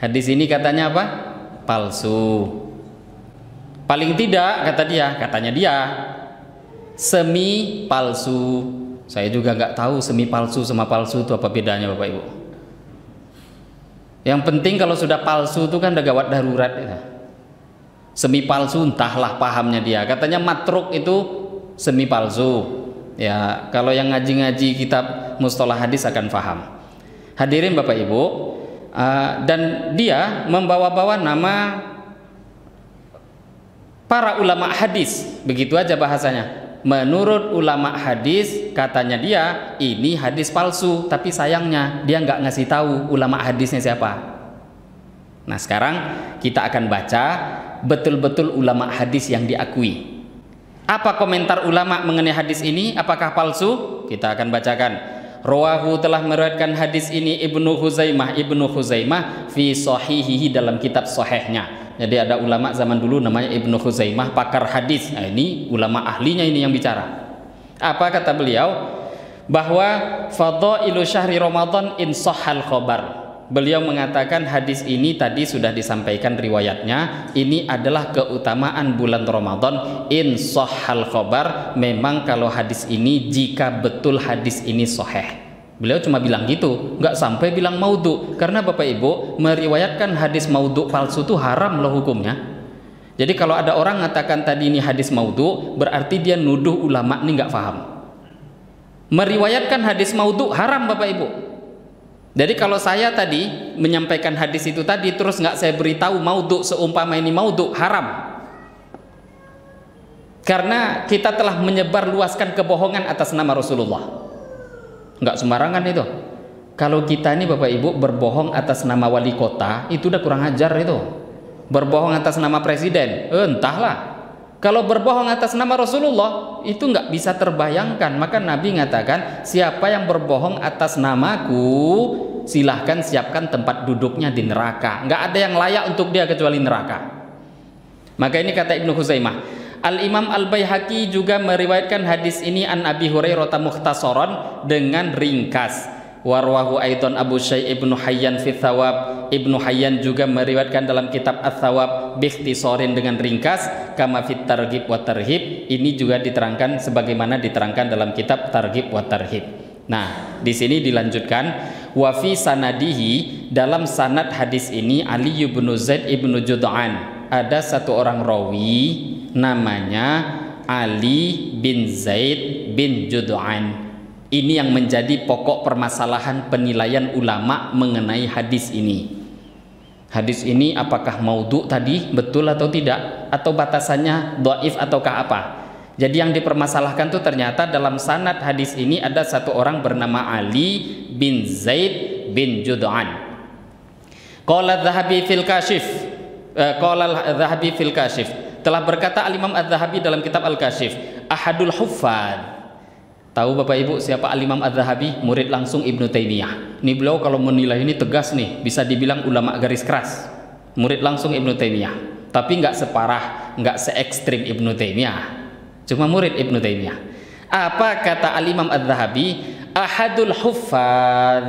hadis ini katanya apa? Palsu. Paling tidak katanya dia semi palsu. Saya juga nggak tahu semi palsu sama palsu itu apa bedanya Bapak Ibu. Yang penting kalau sudah palsu itu kan udah gawat darurat ya. Semi palsu entahlah pahamnya dia. Katanya matruk itu semi palsu. Ya, kalau yang ngaji-ngaji kitab mustalah hadis akan faham. Hadirin Bapak Ibu, dan dia membawa-bawa nama para ulama hadis, begitu aja bahasanya. Menurut ulama hadis, katanya dia ini hadis palsu, tapi sayangnya dia nggak ngasih tahu ulama hadisnya siapa. Nah sekarang kita akan baca betul-betul ulama hadis yang diakui. Apa komentar ulama mengenai hadis ini? Apakah palsu? Kita akan bacakan. Rawahu telah meriwayatkan hadis ini Ibnu Khuzaimah fi sahihihi dalam kitab sahihnya. Jadi ada ulama zaman dulu namanya Ibnu Khuzaimah, pakar hadis. Nah, ini ulama ahlinya ini yang bicara. Apa kata beliau? Bahwa fadailu syahri Ramadan in sahhal khabar. Beliau mengatakan hadis ini tadi sudah disampaikan riwayatnya. Ini adalah keutamaan bulan Ramadan in sahhal khabar. Memang kalau hadis ini, jika betul hadis ini sahih. Beliau cuma bilang gitu, nggak sampai bilang maudhu. Karena Bapak Ibu, meriwayatkan hadis maudhu palsu itu haram loh hukumnya. Jadi kalau ada orang mengatakan tadi ini hadis maudhu, berarti dia nuduh ulama ini nggak paham. Meriwayatkan hadis maudhu haram Bapak Ibu. Jadi kalau saya tadi menyampaikan hadis itu tadi terus nggak saya beritahu maudhu, seumpama ini maudhu, haram. Karena kita telah menyebarluaskan kebohongan atas nama Rasulullah. Nggak sembarangan itu. Kalau kita ini Bapak Ibu berbohong atas nama wali kota, itu udah kurang ajar itu. Berbohong atas nama presiden, entahlah. Kalau berbohong atas nama Rasulullah, itu nggak bisa terbayangkan. Maka Nabi mengatakan, siapa yang berbohong atas namaku, silahkan siapkan tempat duduknya di neraka. Nggak ada yang layak untuk dia kecuali neraka. Maka ini kata Ibnu Khuzaimah. Al-Imam Al-Baihaqi juga meriwayatkan hadis ini an Abi Hurairah mukhtasaran dengan ringkas. Warwahu aidan Abu Syai' Ibnu Hayyan fi Thawab. Ibnu Hayyan juga meriwayatkan dalam kitab Ats-Tsawab biikhtisarin dengan ringkas kama fit Targhib wa Tarhib. Ini juga diterangkan sebagaimana diterangkan dalam kitab Targhib wa Tarhib. Nah, di sini dilanjutkan wa fi sanadihi, dalam sanad hadis ini Ali bin Zaid ibnu Jud'an. Ada satu orang rawi namanya Ali bin Zaid bin Jud'an. Ini yang menjadi pokok permasalahan penilaian ulama mengenai hadis ini. Hadis ini apakah maudhu tadi betul atau tidak, atau batasannya dhaif ataukah apa? Jadi yang dipermasalahkan tuh ternyata dalam sanad hadis ini ada satu orang bernama Ali bin Zaid bin Jud'an. Qala Adz-Dzahabi fil Kasyif. Qala Adz-Dzahabi fil Kasyif. Telah berkata Al-Imam Adz-Dzahabi dalam kitab Al-Kasyif, ahadul huffaz. Tahu Bapak Ibu siapa Al-Imam Adz-Dzahabi? Murid langsung Ibnu Taimiyah. Ini beliau kalau menilai ini tegas nih, bisa dibilang ulama garis keras. Murid langsung Ibnu Taimiyah. Tapi nggak separah, nggak se-ekstrim Ibnu Taimiyah. Cuma murid Ibnu Taimiyah. Apa kata Al-Imam Adz-Dzahabi? Ahadul huffaz.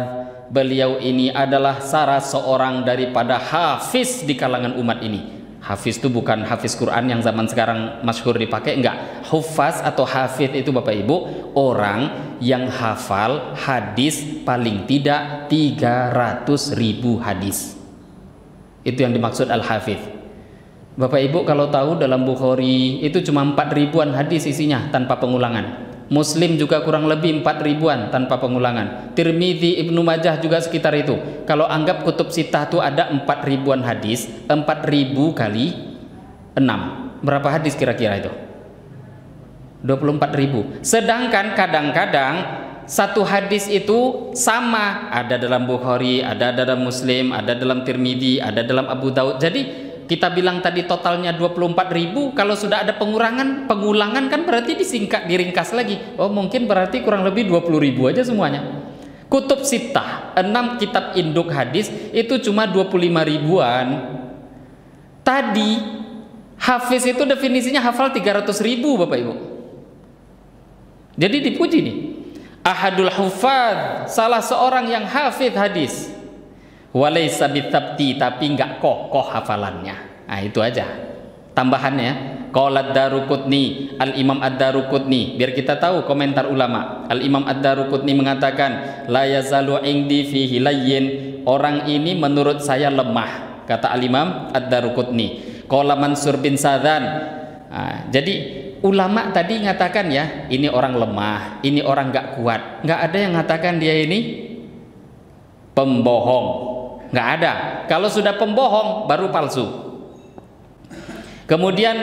Beliau ini adalah salah seorang daripada hafiz di kalangan umat ini. Hafiz itu bukan hafiz Quran yang zaman sekarang masyhur dipakai, enggak. Huffaz atau hafiz itu Bapak Ibu orang yang hafal hadis paling tidak 300.000 hadis. Itu yang dimaksud al-hafiz. Bapak Ibu kalau tahu dalam Bukhari itu cuma 4.000-an hadis isinya tanpa pengulangan. Muslim juga kurang lebih 4.000-an tanpa pengulangan. Tirmidzi, Ibnu Majah juga sekitar itu. Kalau anggap kutub sitah itu ada 4.000-an hadis, 4.000 kali 6. Berapa hadis kira-kira itu? 24.000. Sedangkan kadang-kadang satu hadis itu sama, ada dalam Bukhari, ada dalam Muslim, ada dalam Tirmidzi, ada dalam Abu Daud. Jadi kita bilang tadi totalnya 24.000, kalau sudah ada pengulangan kan berarti disingkat, diringkas lagi. Oh mungkin berarti kurang lebih 20.000 aja semuanya. Kutub Sittah, 6 kitab induk hadis itu cuma 25.000-an. Tadi hafiz itu definisinya hafal 300.000 Bapak Ibu. Jadi dipuji nih. Ahadul huffaz, salah seorang yang hafiz hadis. Walaysa bitabti, tapi enggak kokoh hafalannya. Nah itu aja tambahannya. Qala Ad-Daruqutni, Al-Imam Ad-Daruqutni, biar kita tahu komentar ulama. Al-Imam Ad-Daruqutni mengatakan la yazalu indi fihi layyin, orang ini menurut saya lemah, kata Al-Imam Ad-Daruqutni. Qala Mansur bin Sadzan. Nah, jadi ulama tadi ngatakan ya, ini orang lemah, ini orang nggak kuat. Nggak ada yang ngatakan dia ini pembohong. Nggak ada. Kalau sudah pembohong baru palsu. Kemudian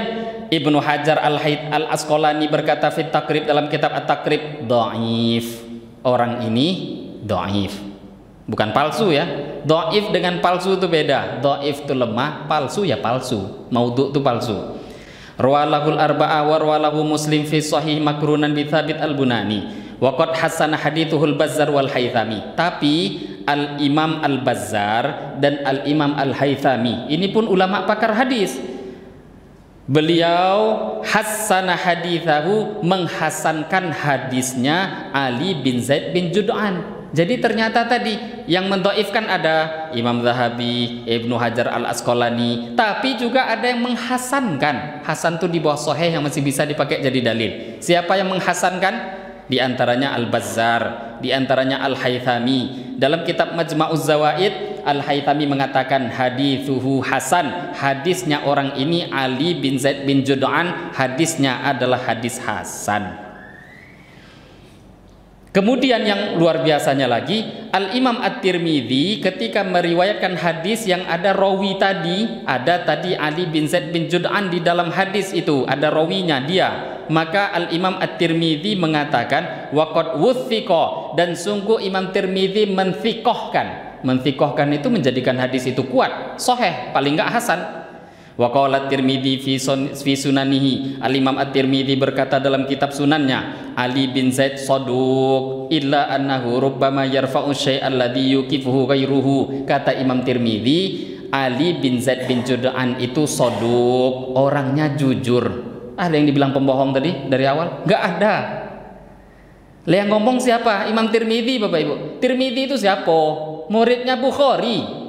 Ibnu Hajar Al-Asqalani berkata fit Taqrib dalam kitab At-Taqrib, dhaif. Orang ini dhaif. Bukan palsu ya. Dhaif dengan palsu itu beda. Dhaif itu lemah, palsu ya palsu. Maudhu itu palsu. Rawalahul arba'a wa rawalahu Muslim fi sahih makrunan bi Thabit al-Bunani. Wa qad hasana hadithuhul Bazzar wal Haythami. Tapi Al-Imam Al-Bazzar dan Al-Imam Al-Haythami ini pun ulama pakar hadis. Beliau hassana hadithahu, menghasankan hadisnya Ali bin Zaid bin Jud'an. Jadi ternyata tadi yang mendhaifkan ada Imam Zahabi, Ibnu Hajar Al-Asqalani, tapi juga ada yang menghasankan. Hasan itu di bawah sahih yang masih bisa dipakai jadi dalil. Siapa yang menghasankan? Di antaranya Al-Bazzar, di antaranya Al-Haythami. Dalam kitab Majma'uz Zawaid, Al-Haythami mengatakan hadithuhu hasan, hadisnya orang ini Ali bin Zaid bin Jud'an, hadisnya adalah hadis hasan. Kemudian yang luar biasanya lagi, Al-Imam At-Tirmidzi ketika meriwayatkan hadis yang ada rawi tadi, ada tadi Ali bin Zaid bin Jud'an di dalam hadis itu, ada rawinya dia. Maka Al-Imam At-Tirmidzi mengatakan waqad wuthiqa, dan sungguh Imam Tirmidzi menthikohkan. Menthikohkan itu menjadikan hadis itu kuat, sahih, paling enggak hasan. Wa qala Tirmidzi fi sunanihi, Al-Imam At-Tirmidzi berkata dalam kitab sunannya, Ali bin Zaid saduq illa annahu rubbama yarfa'u syai'al ladzi yuqifuhu ghairuhu. Kata Imam Tirmidzi, Ali bin Zaid bin Jud'an itu saduq, orangnya jujur. Ada yang dibilang pembohong tadi dari awal? Enggak ada. Lah yang ngomong siapa? Imam Tirmidzi, Bapak Ibu. Tirmidzi itu siapa? Muridnya Bukhari.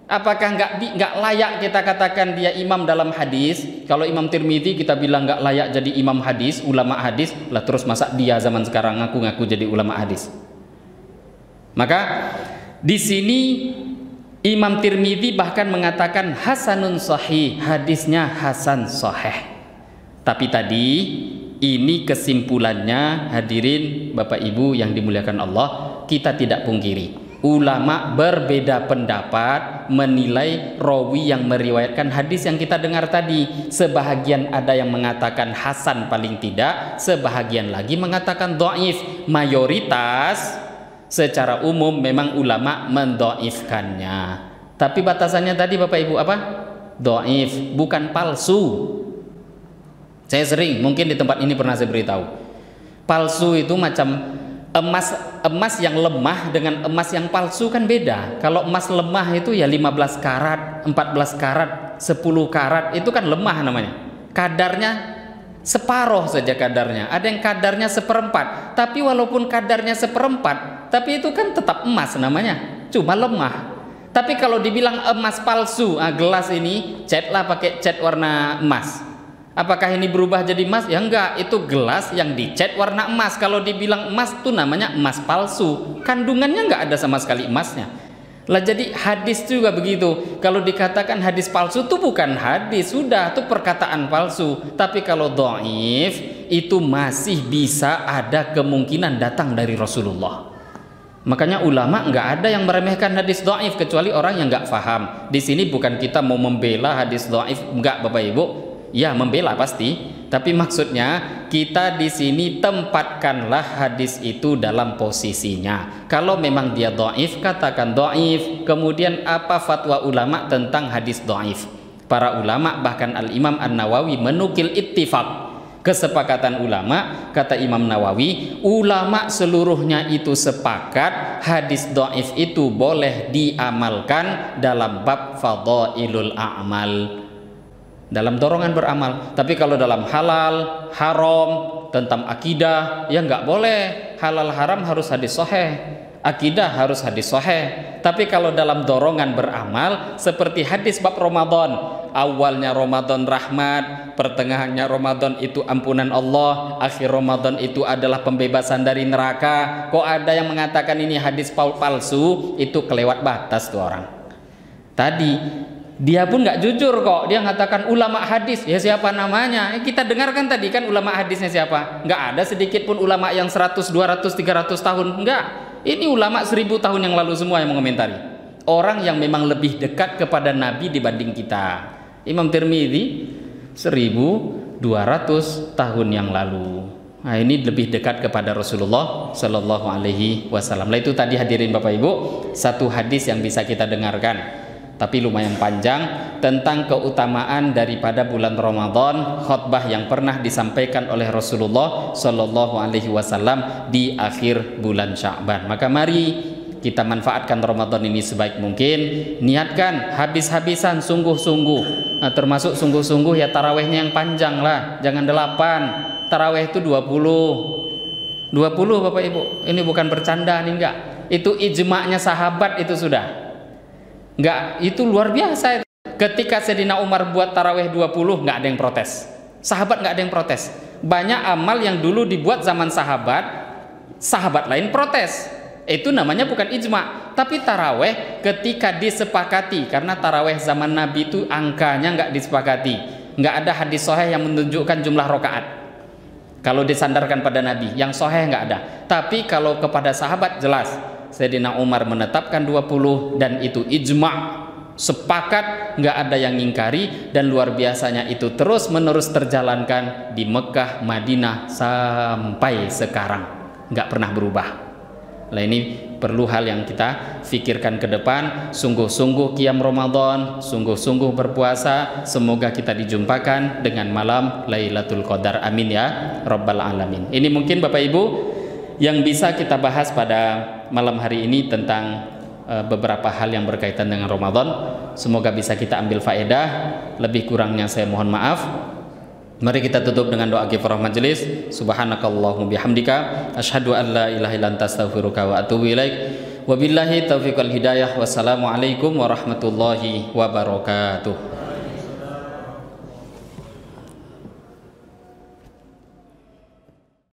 Apakah nggak layak kita katakan dia imam dalam hadis? Kalau Imam Tirmidzi kita bilang nggak layak jadi imam hadis, ulama hadis, lah terus masa dia zaman sekarang ngaku-ngaku jadi ulama hadis? Maka di sini Imam Tirmidzi bahkan mengatakan hasanun sahih, hadisnya hasan sahih. Tapi tadi ini kesimpulannya, hadirin Bapak Ibu yang dimuliakan Allah, kita tidak pungkiri. Ulama berbeda pendapat menilai rawi yang meriwayatkan hadis yang kita dengar tadi. Sebahagian ada yang mengatakan hasan paling tidak, sebahagian lagi mengatakan dhaif. Mayoritas secara umum memang ulama mendhaifkannya. Tapi batasannya tadi Bapak Ibu apa? Dhaif, bukan palsu. Saya sering, mungkin di tempat ini pernah saya beritahu. Palsu itu macam emas yang lemah dengan emas yang palsu kan beda. Kalau emas lemah itu ya 15 karat, 14 karat, 10 karat, itu kan lemah namanya. Kadarnya separuh saja kadarnya. Ada yang kadarnya seperempat. Tapi walaupun kadarnya seperempat, tapi itu kan tetap emas namanya, cuma lemah. Tapi kalau dibilang emas palsu, gelas ini catlah pakai cat warna emas. Apakah ini berubah jadi emas? Ya enggak, itu gelas yang dicat warna emas. Kalau dibilang emas itu namanya emas palsu. Kandungannya enggak ada sama sekali emasnya. Lah jadi hadis juga begitu. Kalau dikatakan hadis palsu itu bukan hadis, sudah itu perkataan palsu. Tapi kalau dhaif itu masih bisa ada kemungkinan datang dari Rasulullah. Makanya ulama enggak ada yang meremehkan hadis dhaif kecuali orang yang enggak paham. Di sini bukan kita mau membela hadis dhaif, enggak Bapak Ibu. Ya membela pasti, tapi maksudnya kita di sini tempatkanlah hadis itu dalam posisinya. Kalau memang dia dhaif, katakan dhaif. Kemudian apa fatwa ulama tentang hadis dhaif? Para ulama bahkan Al-Imam An-Nawawi menukil ittifaq, kesepakatan ulama. Kata Imam Nawawi, ulama seluruhnya itu sepakat hadis dhaif itu boleh diamalkan dalam bab fadhailul a'mal, dalam dorongan beramal. Tapi kalau dalam halal, haram, tentang akidah, ya nggak boleh. Halal haram harus hadis sahih, akidah harus hadis sahih. Tapi kalau dalam dorongan beramal, seperti hadis bab Ramadan, awalnya Ramadan rahmat, pertengahannya Ramadan itu ampunan Allah, akhir Ramadan itu adalah pembebasan dari neraka. Kok ada yang mengatakan ini hadis palsu? Itu kelewat batas tuh orang. Tadi Dia pun nggak jujur kok. Dia mengatakan ulama hadis. Ya siapa namanya? Kita dengarkan tadi kan ulama hadisnya siapa? Nggak ada sedikit pun ulama yang 100, 200, 300 tahun. Nggak. Ini ulama 1000 tahun yang lalu semua yang mengomentari. Orang yang memang lebih dekat kepada Nabi dibanding kita. Imam Tirmidzi 1200 tahun yang lalu. Nah, ini lebih dekat kepada Rasulullah Sallallahu Alaihi Wasallam. Nah, itu tadi hadirin Bapak Ibu, satu hadis yang bisa kita dengarkan, tapi lumayan panjang, tentang keutamaan daripada bulan Ramadan, khutbah yang pernah disampaikan oleh Rasulullah Sallallahu Alaihi Wasallam di akhir bulan Sya'ban. Maka mari kita manfaatkan Ramadan ini sebaik mungkin, niatkan habis-habisan, sungguh-sungguh. Nah, termasuk sungguh-sungguh ya tarawehnya yang panjang lah, jangan 8. Taraweh itu 20 Bapak Ibu, ini bukan bercanda nih, enggak. Itu ijma'nya sahabat itu sudah. Enggak, itu luar biasa. Ketika Sayyidina Umar buat taraweh 20, enggak ada yang protes. Sahabat enggak ada yang protes. Banyak amal yang dulu dibuat zaman sahabat lain protes. Itu namanya bukan ijma'. Tapi taraweh ketika disepakati, karena taraweh zaman Nabi itu angkanya enggak disepakati. Enggak ada hadis sahih yang menunjukkan jumlah rakaat. Kalau disandarkan pada Nabi, yang sahih nggak ada. Tapi kalau kepada sahabat jelas, Sayyidina Umar menetapkan 20 dan itu ijma', sepakat, nggak ada yang ngingkari, dan luar biasanya itu terus menerus terjalankan di Mekah, Madinah sampai sekarang, nggak pernah berubah. Nah, ini perlu hal yang kita pikirkan ke depan. Sungguh-sungguh qiyam Ramadan, sungguh-sungguh berpuasa. Semoga kita dijumpakan dengan malam Lailatul Qadar. Amin ya Rabbal Alamin. Ini mungkin Bapak Ibu yang bisa kita bahas pada malam hari ini tentang beberapa hal yang berkaitan dengan Ramadan. Semoga bisa kita ambil faedah. Lebih kurangnya saya mohon maaf. Mari kita tutup dengan doa kifarah majelis. Subhanakallahumma bihamdika asyhadu an la ilaha illa anta astaghfiruka wa atubu ilaik. Wabillahi taufiq wal hidayah. Wassalamualaikum warahmatullahi wabarakatuh.